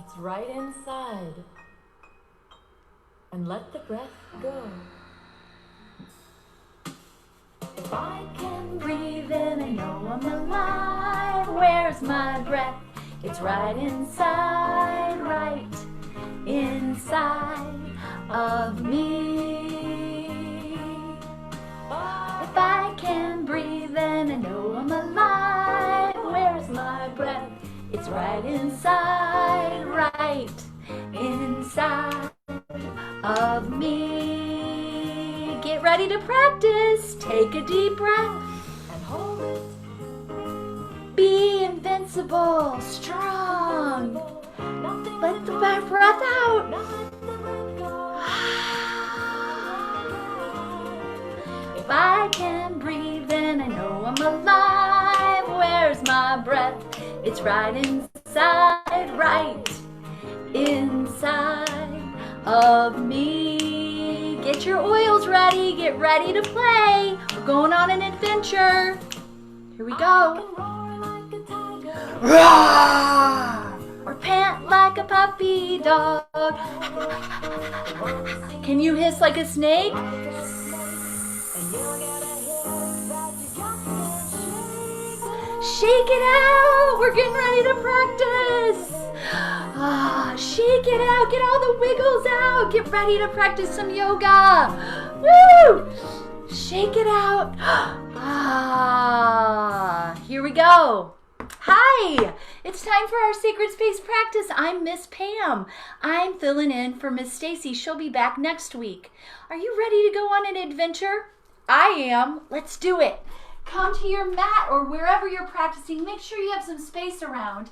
It's right inside. And let the breath go. If I can breathe in, I know I'm alive. Where's my breath? It's right inside of me. If I can breathe in, I know I'm alive. Where's my breath? It's right inside of me. Get ready to practice. Take a deep breath and hold it. Be invincible, strong. Let the breath out. If I can breathe in, I know I'm alive. Where's my breath? It's right inside of me. Get your oils ready. Get ready to play. We're going on an adventure. Here we go. Roar! Or pant like a puppy dog. Can you hiss like a snake? Shake it out. We're getting ready to practice. Shake it out. Get all the wiggles out. Get ready to practice some yoga. Woo! Shake it out. Here we go. Hi, it's time for our sacred space practice. I'm Miss Pam. I'm filling in for Miss Stacy. She'll be back next week. Are you ready to go on an adventure? I am. Let's do it. Come to your mat or wherever you're practicing. Make sure you have some space around.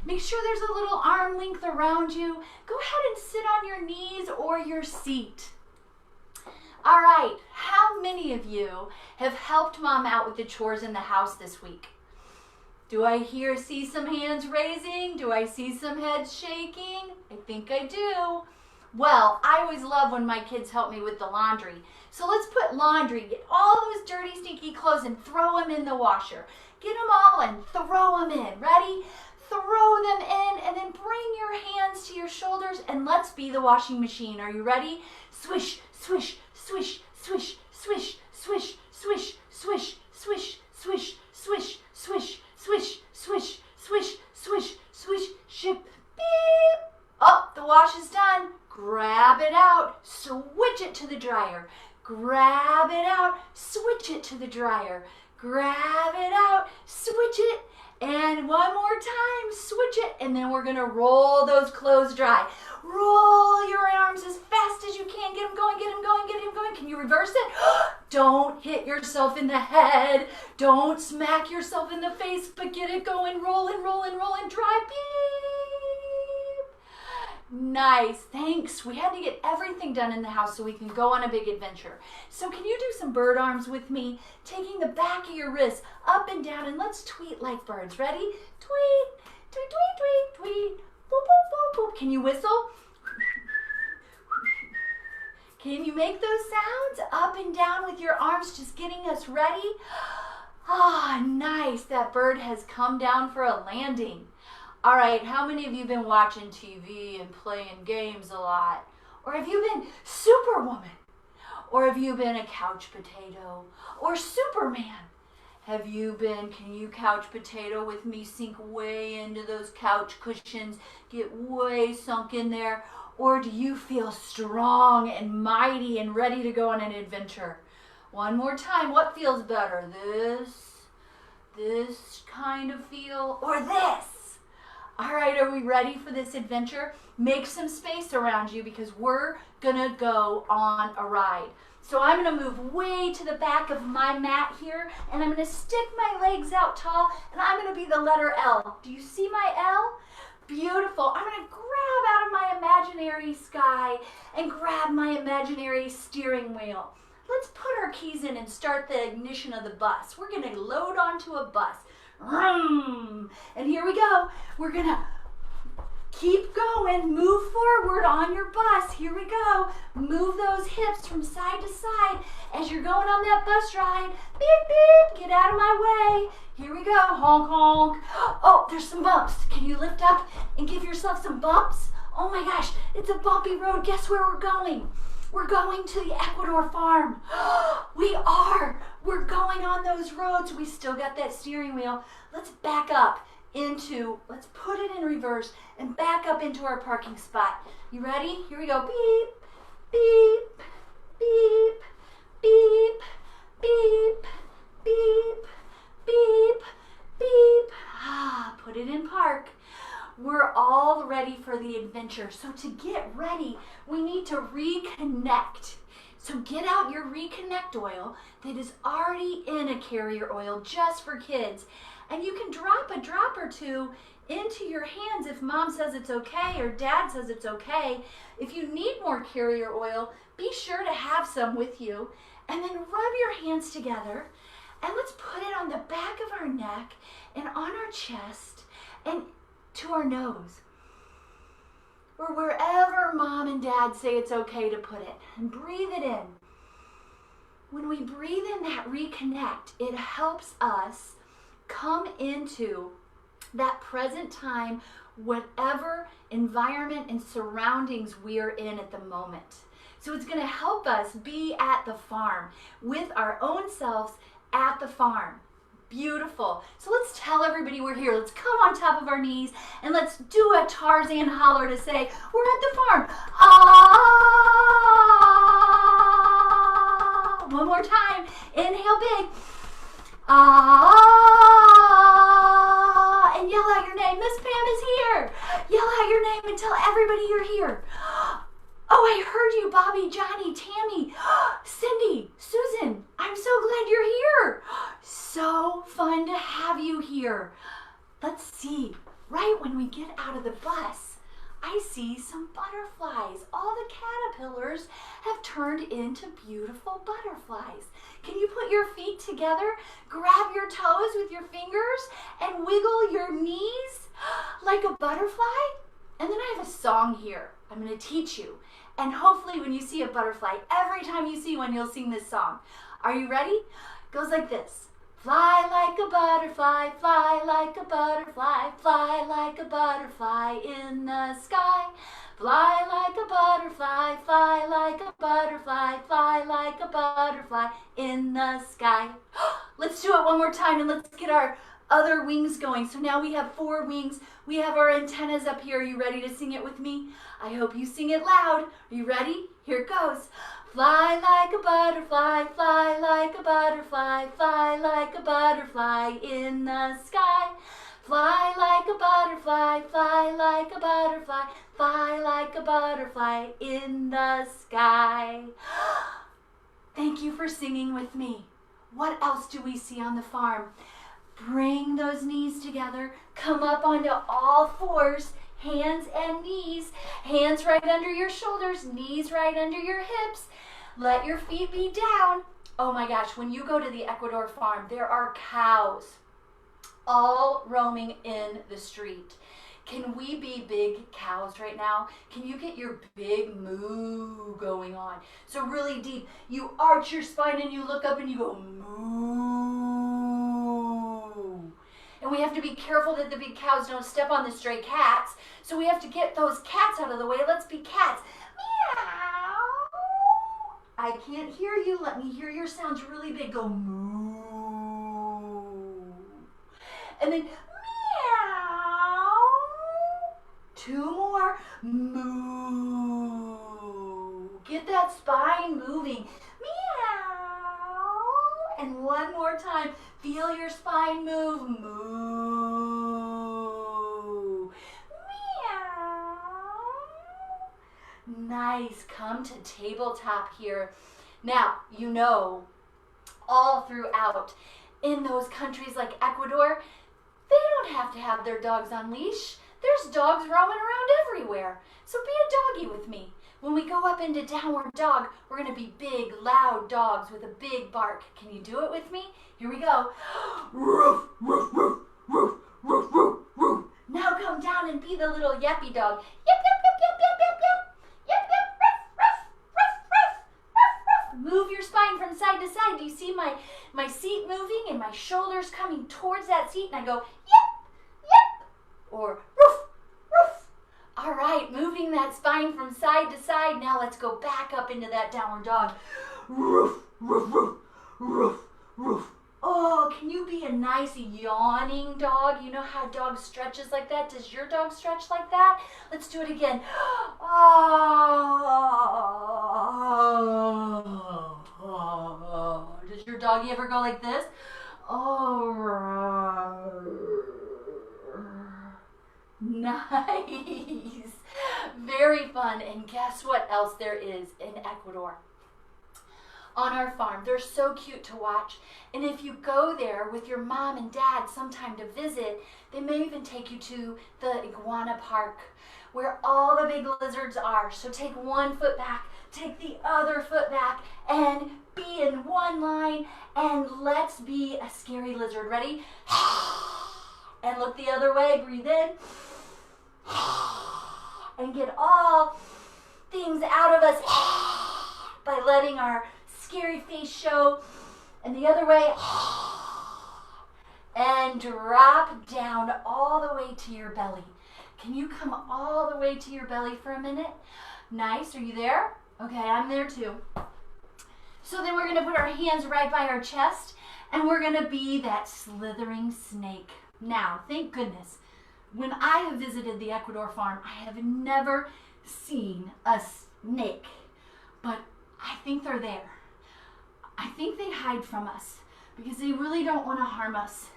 Make sure there's a little arm length around you. Go ahead and sit on your knees or your seat. All right, how many of you have helped Mom out with the chores in the house this week? Do I see some hands raising? Do I see some heads shaking? I think I do. Well, I always love when my kids help me with the laundry. So let's put laundry, get all those dirty, stinky clothes and throw them in the washer. Get them all and throw them in. Ready? Throw them in and then bring your hands to your shoulders and let's be the washing machine. Are you ready? Swish, swish, swish, swish, swish, swish, swish, swish, swish, swish, swish, swish, swish, swish, swish, swish, swish, ship, beep. Oh, the wash is done. Grab it out, switch it to the dryer. Grab it out, switch it to the dryer. Grab it out, switch it, and one more time, switch it, and then we're gonna roll those clothes dry. Roll your arms as fast as you can. Get them going, get them going, get them going. Can you reverse it? Don't hit yourself in the head. Don't smack yourself in the face, but get it going. Roll and roll and roll and dry. Beep. Nice, thanks. We had to get everything done in the house so we can go on a big adventure. So can you do some bird arms with me? Taking the back of your wrists up and down, and let's tweet like birds. Ready? Tweet, tweet, tweet, tweet, tweet. Boop, boop, boop, boop. Can you whistle? Can you make those sounds up and down with your arms, just getting us ready? Nice. That bird has come down for a landing. All right, how many of you have been watching TV and playing games a lot? Or have you been Superwoman? Or have you been a couch potato? Or Superman? Have you been, can you couch potato with me, sink way into those couch cushions, get way sunk in there? Or do you feel strong and mighty and ready to go on an adventure? One more time, what feels better? This kind of feel, or this? All right, are we ready for this adventure? Make some space around you because we're gonna go on a ride. So I'm gonna move way to the back of my mat here and I'm gonna stick my legs out tall and I'm gonna be the letter L. Do you see my L? Beautiful. I'm gonna grab out of my imaginary sky and grab my imaginary steering wheel. Let's put our keys in and start the ignition of the bus. We're gonna load onto a bus. Vroom. And here we go. We're gonna keep going, move forward on your bus. Here we go. Move those hips from side to side as you're going on that bus ride. Beep, beep, get out of my way. Here we go, honk, honk. Oh, there's some bumps. Can you lift up and give yourself some bumps? Oh my gosh, it's a bumpy road. Guess where we're going? We're going to the Ecuador farm. We are. We're going on those roads. We still got that steering wheel. Let's back up let's put it in reverse and back up into our parking spot. You ready? Here we go. Beep, beep, beep, beep, beep, beep, beep, beep. Put it in park. We're all ready for the adventure. So to get ready, we need to reconnect. So get out your Reconnect oil that is already in a carrier oil just for kids. And you can drop a drop or two into your hands if mom says it's okay or dad says it's okay. If you need more carrier oil, be sure to have some with you. And then rub your hands together and let's put it on the back of our neck and on our chest and to our nose, or wherever mom and dad say it's okay to put it, and breathe it in. When we breathe in that reconnect, it helps us come into that present time, whatever environment and surroundings we're in at the moment. So it's going to help us be at the farm with our own selves at the farm. Beautiful. So let's tell everybody we're here. Let's come on top of our knees and let's do a Tarzan holler to say, we're at the farm. Ah! One more time. Inhale big. Ah! And yell out your name. Miss Pam is here. Yell out your name and tell everybody you're here. Oh, I heard you, Bobby, Johnny, Tammy, Cindy, Susan. I'm so glad you're here. So fun to have you here. Let's see, right when we get out of the bus, I see some butterflies. All the caterpillars have turned into beautiful butterflies. Can you put your feet together, grab your toes with your fingers, and wiggle your knees like a butterfly? And then I have a song here I'm going to teach you. And hopefully when you see a butterfly, every time you see one, you'll sing this song. Are you ready? It goes like this. Fly like a butterfly, fly like a butterfly, fly like a butterfly in the sky. Fly like a butterfly, fly like a butterfly, fly like a butterfly in the sky. Let's do it one more time and let's get our other wings going. So now we have 4 wings. We have our antennas up here. Are you ready to sing it with me? I hope you sing it loud. Are you ready? Here it goes. Fly like a butterfly, fly like a butterfly, fly like a butterfly in the sky. Fly like a butterfly, fly like a butterfly, fly like a butterfly in the sky. Thank you for singing with me. What else do we see on the farm? Bring those knees together, come up onto all 4s, hands and knees, hands right under your shoulders, knees right under your hips. Let your feet be down. Oh my gosh, when you go to the Ecuador farm, there are cows all roaming in the street. Can we be big cows right now? Can you get your big moo going on? So really deep, you arch your spine and you look up and you go moo. And we have to be careful that the big cows don't step on the stray cats. So we have to get those cats out of the way. Let's be cats. Meow. I can't hear you. Let me hear your sounds really big. Go moo. And then meow. 2 more. Moo. Get that spine moving. Meow. And one more time. Feel your spine move. Moo. Meow. Nice. Come to tabletop here. Now, you know, all throughout in those countries like Ecuador, they don't have to have their dogs on leash. There's dogs roaming around everywhere. So be a doggy with me. When we go up into downward dog, we're going to be big, loud dogs with a big bark. Can you do it with me? Here we go. Roof, roof, roof, roof, roof, roof, roof. Now come down and be the little yappy dog. Yep, yep, yep, yep, yep, yep, yep. Yep, yep, ruff, ruff, ruff, ruff, ruff, ruff. Move your spine from side to side. Do you see my seat moving and my shoulders coming towards towards that seat and I go, yep, yep, or roof, roof. All right, moving that spine from side to side. Now let's go back up into that downward dog. Roof, roof, roof, roof, roof. Oh, can you be a nice yawning dog? You know how a dog stretches like that? Does your dog stretch like that? Let's do it again. Oh. Does your doggy ever go like this? Oh. Nice. Very fun. And guess what else there is in Ecuador? On our farm. They're so cute to watch. And if you go there with your mom and dad sometime to visit, they may even take you to the iguana park where all the big lizards are. So take one foot back, take the other foot back, and be in one line, and let's be a scary lizard. Ready? And look the other way. Breathe in. And get all things out of us by letting our scary face show. And the other way. And drop down all the way to your belly. Can you come all the way to your belly for a minute? Nice. Are you there? Okay, I'm there too. So then we're going to put our hands right by our chest, and we're going to be that slithering snake. Now, thank goodness, when I have visited the Ecuador farm, I have never seen a snake, but I think they're there. I think they hide from us because they really don't want to harm us,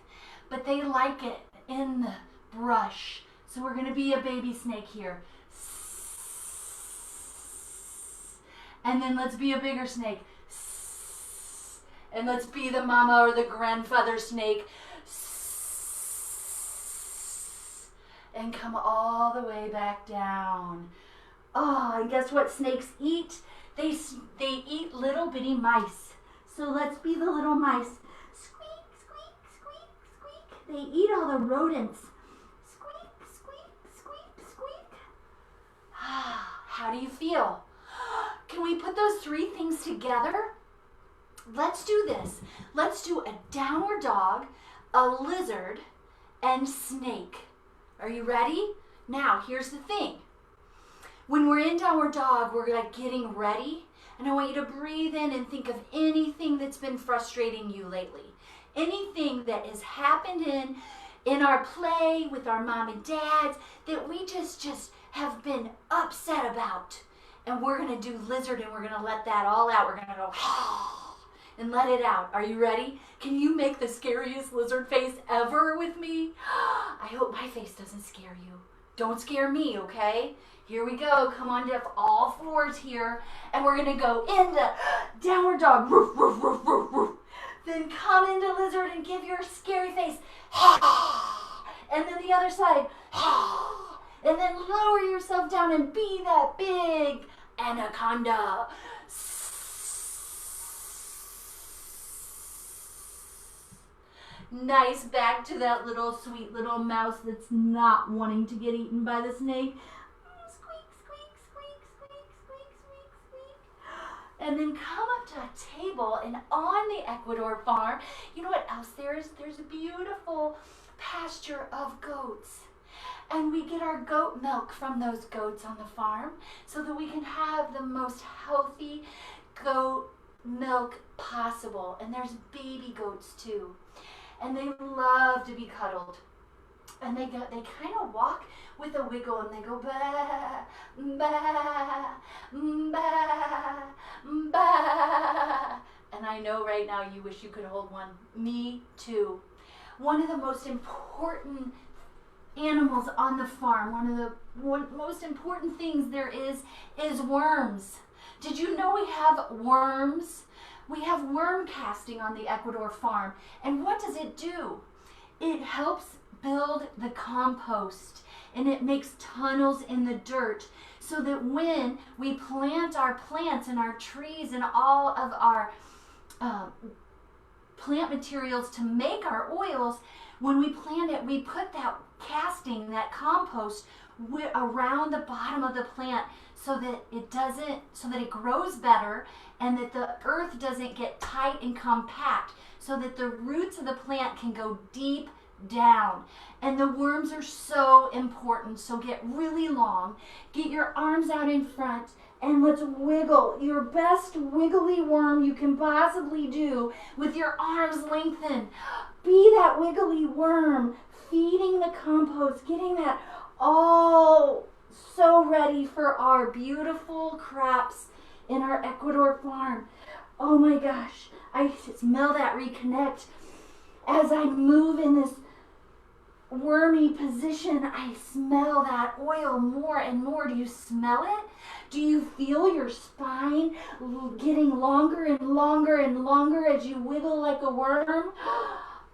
but they like it in the brush. So we're going to be a baby snake here. And then let's be a bigger snake. And let's be the mama or the grandfather snake. And come all the way back down. Oh, and guess what snakes eat? They eat little bitty mice. So let's be the little mice. Squeak, squeak, squeak, squeak. They eat all the rodents. Squeak, squeak, squeak, squeak. How do you feel? Can we put those three things together? Let's do this. Let's do a downward dog, a lizard, and snake. Are you ready? Now, here's the thing. When we're in downward dog, we're like getting ready. And I want you to breathe in and think of anything that's been frustrating you lately. Anything that has happened in our play with our mom and dads that we just have been upset about. And we're going to do lizard and we're going to let that all out. We're going to go and let it out. Are you ready? Can you make the scariest lizard face ever with me? I hope my face doesn't scare you. Don't scare me, okay? Here we go. Come on to all fours here. And we're going to go into downward dog. Roof, roof, roof, roof, roof. Then come into lizard and give your scary face. And then the other side. And then lower yourself down and be that big anaconda. Nice. Back to that little sweet little mouse that's not wanting to get eaten by the snake. Squeak, squeak, squeak, squeak, squeak, squeak, squeak. And then come up to a table, and on the Ecuador farm, you know what else there is? There's a beautiful pasture of goats. And we get our goat milk from those goats on the farm so that we can have the most healthy goat milk possible. And there's baby goats too. And they love to be cuddled. And they kind of walk with a wiggle, and they go ba ba ba ba. And I know right now you wish you could hold one. Me too. One of the most important animals on the farm, one of the most important things there is worms. Did you know we have worms? We have worm casting on the Ecuador farm. And what does it do? It helps build the compost, and it makes tunnels in the dirt so that when we plant our plants and our trees and all of our plant materials to make our oils, when we plant it, we put that casting, that compost around the bottom of the plant so that it grows better and that the earth doesn't get tight and compact. so that the roots of the plant can go deep down. And the worms are so important, so get really long. Get your arms out in front and let's wiggle. Your best wiggly worm you can possibly do with your arms lengthened. Be that wiggly worm, feeding the compost, getting that all so ready for our beautiful crops in our Ecuador farm. Oh my gosh, I smell that Reconnect. As I move in this wormy position, I smell that oil more and more. Do you smell it? Do you feel your spine getting longer and longer and longer as you wiggle like a worm?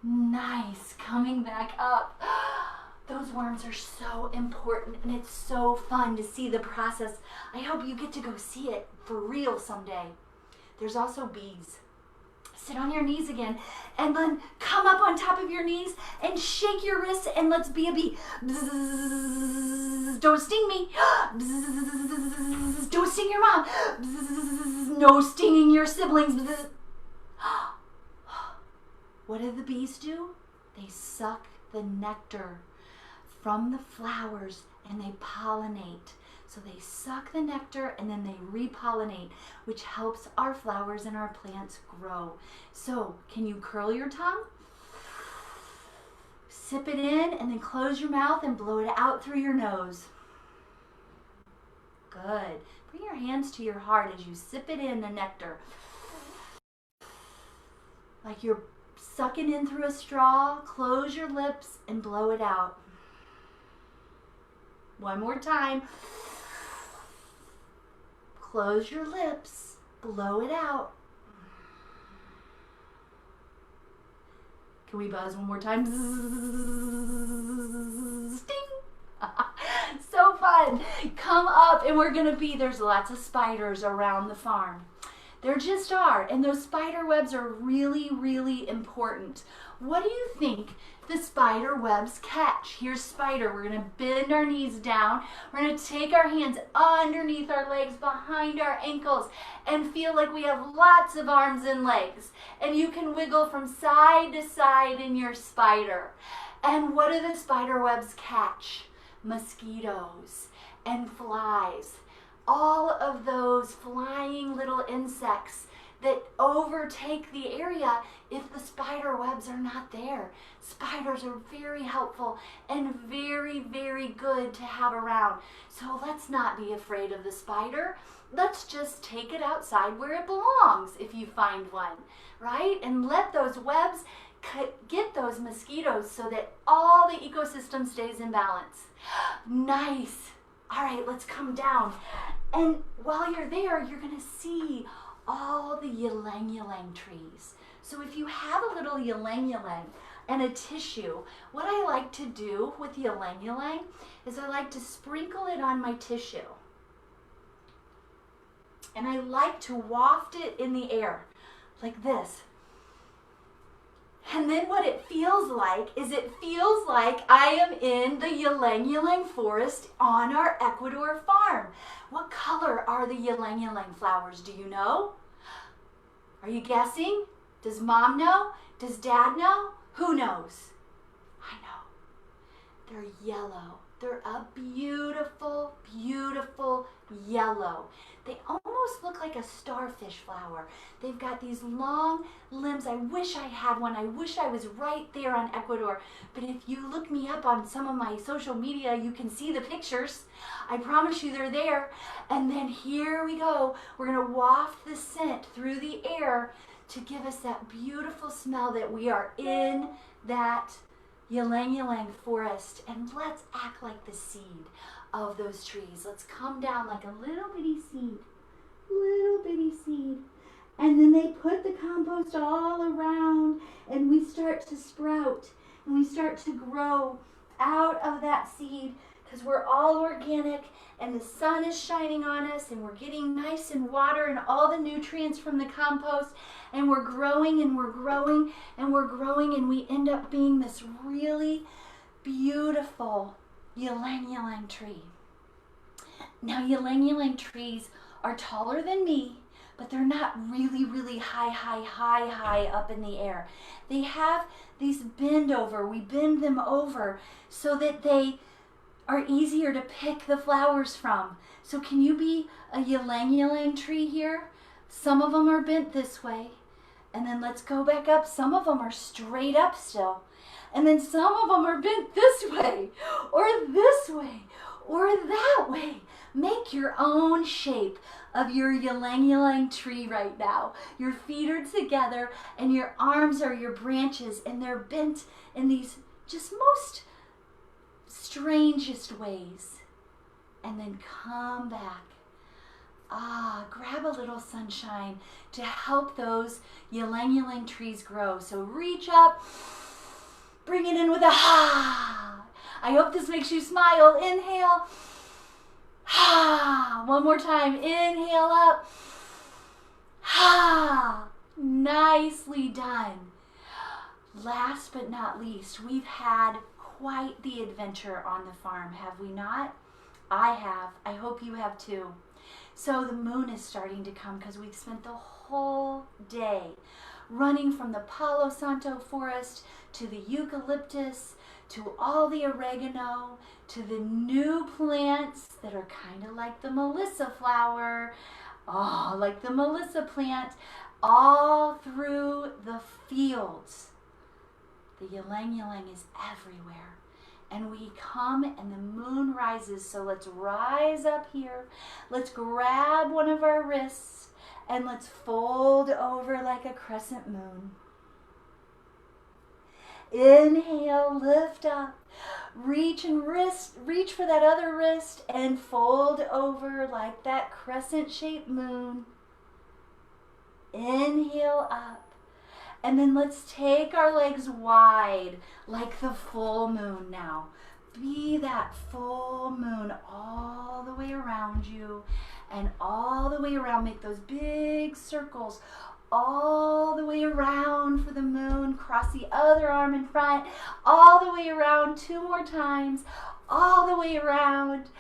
Nice, coming back up. Those worms are so important, and it's so fun to see the process. I hope you get to go see it for real someday. There's also bees. Sit on your knees again, and then come up on top of your knees and shake your wrists, and let's be a bee. Bzzz, don't sting me. Bzzz, don't sting your mom. Bzzz, no stinging your siblings. Bzzz. What do the bees do? They suck the nectar from the flowers and they pollinate. So they suck the nectar and then they repollinate, which helps our flowers and our plants grow. So can you curl your tongue? Sip it in and then close your mouth and blow it out through your nose. Good. Bring your hands to your heart as you sip it in, the nectar. Like you're sucking in through a straw. Close your lips and blow it out. One more time. Close your lips, blow it out. Can we buzz one more time? Sting! So fun. Come up and we're gonna be, there's lots of spiders around the farm. There just are, and those spider webs are really, really important. What do you think the spider webs catch? Here's spider. We're gonna bend our knees down. We're gonna take our hands underneath our legs, behind our ankles, and feel like we have lots of arms and legs. And you can wiggle from side to side in your spider. And what do the spider webs catch? Mosquitoes and flies. All of those flying little insects that overtake the area if the spider webs are not there. Spiders are very helpful and very, very good to have around. So let's not be afraid of the spider. Let's just take it outside where it belongs if you find one, right? And let those webs get those mosquitoes so that all the ecosystem stays in balance. Nice. All right, let's come down. And while you're there, you're gonna see all the ylang-ylang trees. So if you have a little ylang-ylang and a tissue, what I like to do with ylang-ylang is I like to sprinkle it on my tissue. And I like to waft it in the air, like this. And then what it feels like is it feels like I am in the ylang-ylang forest on our Ecuador farm. What color are the ylang-ylang flowers? Do you know? Are you guessing? Does mom know? Does dad know? Who knows? I know. They're yellow. They're a beautiful, beautiful yellow. They almost look like a starfish flower. They've got these long limbs. I wish I had one. I wish I was right there on Ecuador. But if you look me up on some of my social media, you can see the pictures. I promise you they're there. And then here we go. We're going to waft the scent through the air to give us that beautiful smell that we are in that ylang-ylang forest. And let's act like the seed of those trees. Let's come down like a little bitty seed. Little bitty seed. And then they put the compost all around and we start to sprout and we start to grow out of that seed because we're all organic and the sun is shining on us and we're getting nice and water and all the nutrients from the compost and we're growing and we're growing and we're growing and we end up being this really beautiful ylang-ylang tree. Now ylang-ylang trees are taller than me, but they're not really, really high up in the air. They have these bend over. We bend them over so that they are easier to pick the flowers from. So can you be a ylang-ylang tree here? Some of them are bent this way. And then let's go back up. Some of them are straight up still. And then some of them are bent this way, or this way, or that way. Make your own shape of your ylang-ylang tree right now. Your feet are together and your arms are your branches, and they're bent in these just most strangest ways. And then come back. Grab a little sunshine to help those ylang-ylang trees grow. So reach up, bring it in with a ha. I hope this makes you smile. Inhale. Ha. One more time. Inhale up. Ha. Nicely done. Last but not least, we've had quite the adventure on the farm, have we not? I have. I hope you have too. So the moon is starting to come because we've spent the whole day running from the Palo Santo forest to the eucalyptus, to all the oregano, to the new plants that are kind of like the Melissa flower, like the Melissa plant, all through the fields. The ylang-ylang is everywhere. And we come and the moon rises, so let's rise up here. Let's grab one of our wrists and let's fold over like a crescent moon. Inhale, lift up, reach for that other wrist and fold over like that crescent-shaped moon. Inhale up. And then let's take our legs wide like the full moon now. Be that full moon all the way around you and all the way around. Make those big circles all the way around for the moon. Cross the other arm in front, all the way around 2 more times, all the way around.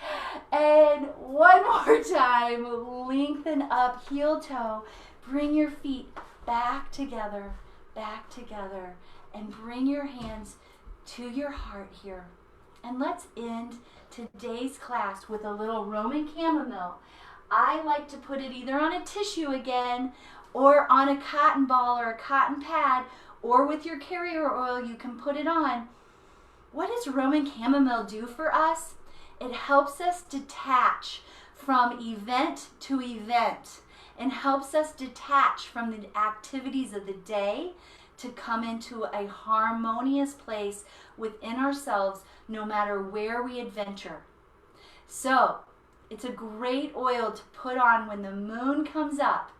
And one more time, lengthen up, heel toe. Bring your feet back together, and bring your hands to your heart here. And let's end today's class with a little Roman Chamomile. I like to put it either on a tissue again, or on a cotton ball or a cotton pad, or with your carrier oil you can put it on. What does Roman Chamomile do for us? It helps us detach from event to event, and helps us detach from the activities of the day to come into a harmonious place within ourselves, no matter where we adventure. So it's a great oil to put on when the moon comes up,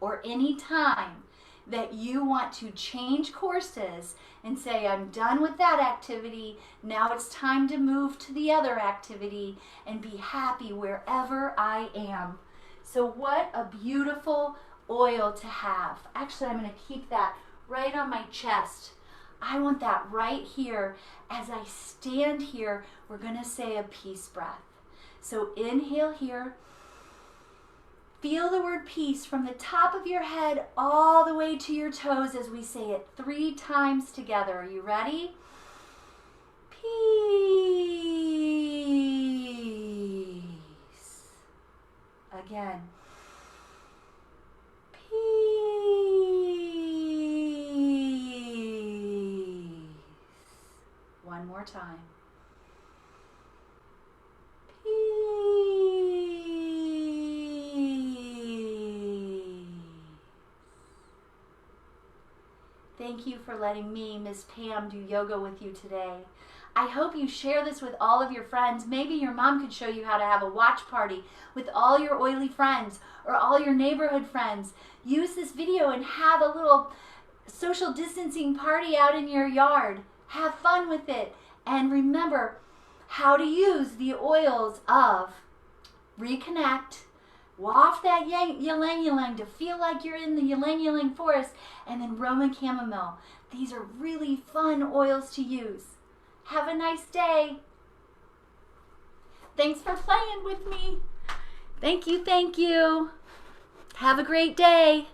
or any time that you want to change courses and say, I'm done with that activity, now it's time to move to the other activity and be happy wherever I am. So what a beautiful oil to have. Actually, I'm going to keep that right on my chest. I want that right here. As I stand here, we're going to say a peace breath. So inhale here. Feel the word peace from the top of your head all the way to your toes as we say it 3 times together. Are you ready? Peace. Again. Peace. One more time. Thank you for letting me, Miss Pam, do yoga with you today. I hope you share this with all of your friends. Maybe your mom could show you how to have a watch party with all your oily friends or all your neighborhood friends. Use this video and have a little social distancing party out in your yard. Have fun with it. And remember how to use the oils of Reconnect, waft that ylang-ylang to feel like you're in the ylang-ylang forest, and then Roman Chamomile. These are really fun oils to use. Have a nice day. Thanks for playing with me. Thank you, thank you. Have a great day.